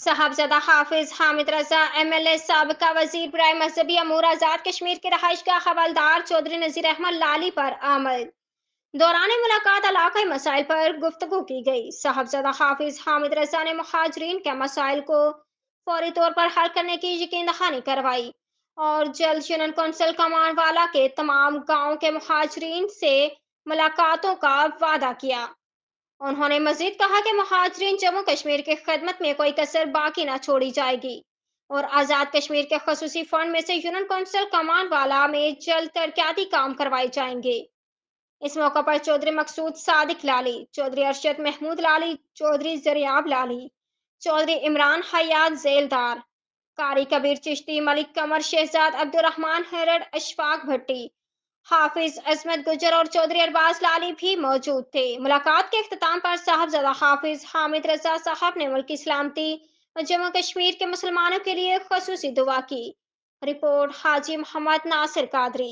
साहबजादा हाफिज हामिद रजा MLA सबका वजीर बराए मजहबी अमूर आजाद कश्मीर के रहायशगाह हवलदार चौधरी नजीर अहमद लाली पर आमद। दौरान मुलाकात इलाकाई मसाइल पर गुफ्तगू की गई। साहबजादा हाफिज हामिद रजा ने मुहाजरीन के मसाइल को फौरी तौर पर हल करने की यकीन दहानी करवाई और जल्द यूनियन कौंसिल कमान वाला के तमाम गाँव के मुहाजरीन से मुलाकातों का वादा किया। उन्होंने मजीद कहा कि मुहाजिरीन जम्मू कश्मीर की खिदमत में कोई कसर बाकी ना छोड़ी जाएगी और आज़ाद कश्मीर के खसूसी फंड में से यूनियन कौंसिल कमान वाला में जल्द तरक्याती काम करवाए जाएंगे। इस मौके पर चौधरी मकसूद सादिक लाली, चौधरी अरशद महमूद लाली, चौधरी जरियाब लाली, चौधरी इमरान हयात जेलदार, कारी कबीर चिश्ती, मलिक कमर शहजाद अब्दुलरहमान हेरड, अशफाक भट्टी, हाफिज अजमत गुजर और चौधरी अरबाज लाली भी मौजूद थे। मुलाकात के अख्ताम पर साहबजादा हाफिज हामिद रजा साहब ने मुल्क की सलामती और जम्मू कश्मीर के मुसलमानों के लिए खसूसी दुआ की। रिपोर्ट हाजी मोहम्मद नासिर कादरी।